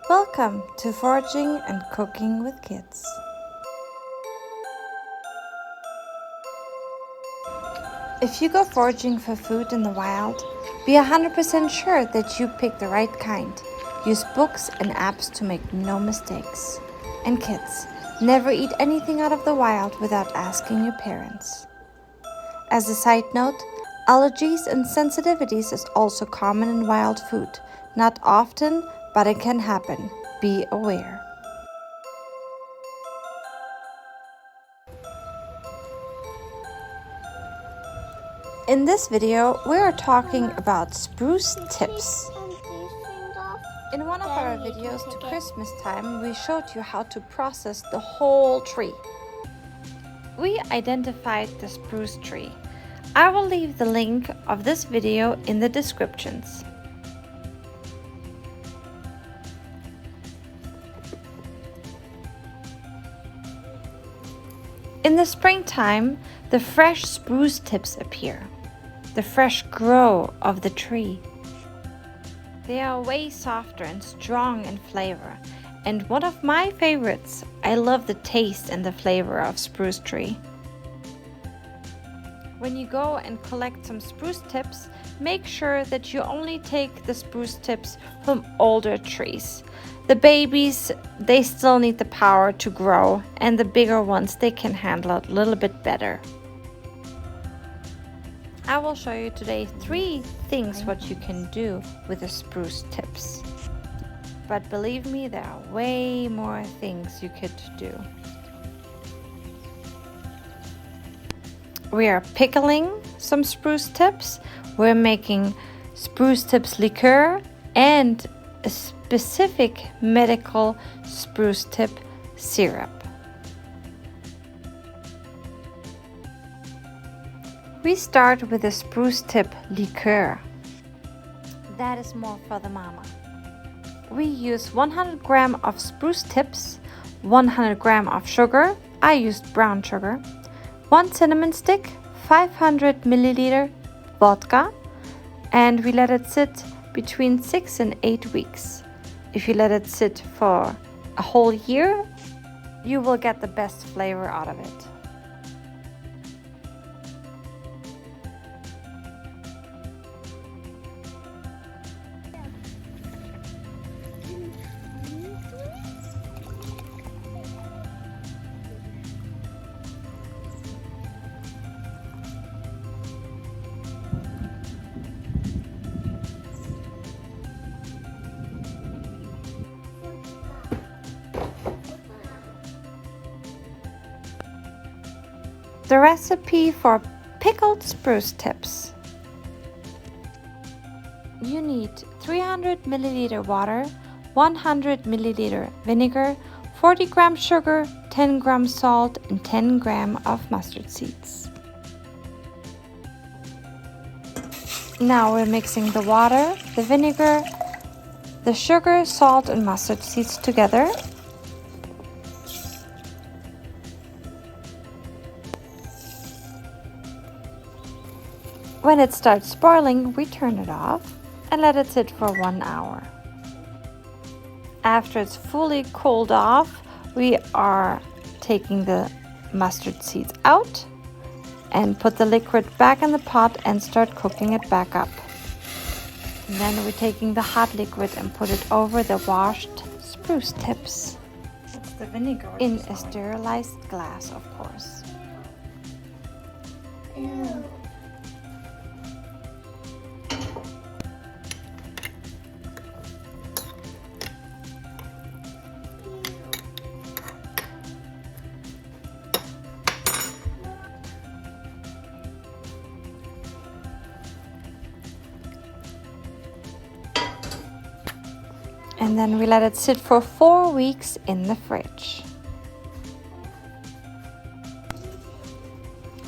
Welcome to Foraging and Cooking with Kids. If you go foraging for food in the wild, be 100% sure that you pick the right kind. Use books and apps to make no mistakes. And kids, never eat anything out of the wild without asking your parents. As a side note, allergies and sensitivities is also common in wild food. Not often, but it can happen. Be aware. In this video, we are talking about spruce tips. In one of our videos to Christmas time, we showed you how to process the whole tree. We identified the spruce tree. I will leave the link of this video in the descriptions. In the springtime, the fresh spruce tips appear, the fresh grow of the tree. They are way softer and strong in flavor, and one of my favorites, I love the taste and the flavor of spruce tree. When you go and collect some spruce tips, make sure that you only take the spruce tips from older trees. The babies, they still need the power to grow, and the bigger ones, they can handle it a little bit better. I will show you today 3 things what you can do with the spruce tips. But believe me, there are way more things you could do. We are pickling some spruce tips. We're making spruce tips liqueur and a specific medical spruce tip syrup. We start with the spruce tip liqueur. That is more for the mama. We use 100 grams of spruce tips, 100 grams of sugar, I used brown sugar, 1 cinnamon stick, 500 milliliter vodka, and we let it sit between 6 and 8 weeks. If you let it sit for a whole year, you will get the best flavor out of it. The recipe for pickled spruce tips. You need 300 milliliter water, 100 milliliter vinegar, 40 grams sugar, 10 grams salt, and 10 grams of mustard seeds. Now we're mixing the water, the vinegar, the sugar, salt, and mustard seeds together. When it starts boiling, we turn it off and let it sit for 1 hour. After it's fully cooled off, we are taking the mustard seeds out and put the liquid back in the pot and start cooking it back up. And then we're taking the hot liquid and put it over the washed spruce tips. That's the vinegar. In a sterilized glass, of course. And then we let it sit for 4 weeks in the fridge.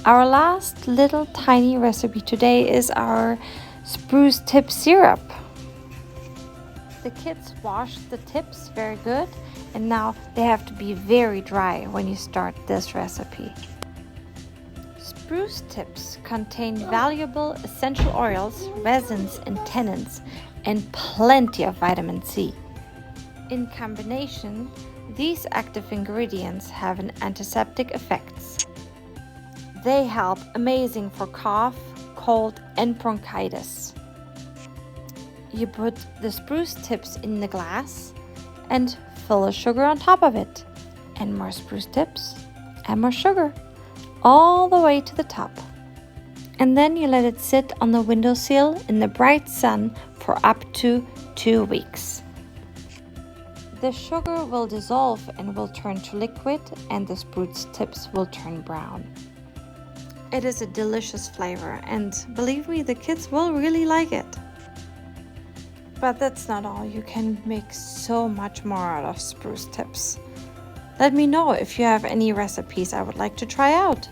Our last little tiny recipe today is our spruce tip syrup. The kids washed the tips very good, and now they have to be very dry when you start this recipe. Spruce tips contain valuable essential oils, resins, and tannins, and plenty of vitamin C. In combination, these active ingredients have an antiseptic effects. They help amazing for cough, cold and bronchitis. You put the spruce tips in the glass and fill the sugar on top of it, and more spruce tips and more sugar, all the way to the top. And then you let it sit on the windowsill in the bright sun for up to 2 weeks. The sugar will dissolve and will turn to liquid, and the spruce tips will turn brown. It is a delicious flavor, and believe me, the kids will really like it. But that's not all. You can make so much more out of spruce tips. Let me know if you have any recipes I would like to try out.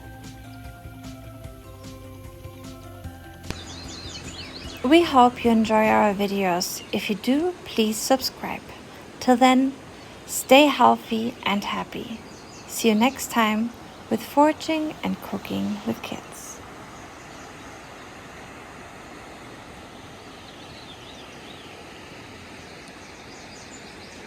We hope you enjoy our videos. If you do, please subscribe. Till then, stay healthy and happy. See you next time with foraging and cooking with kids.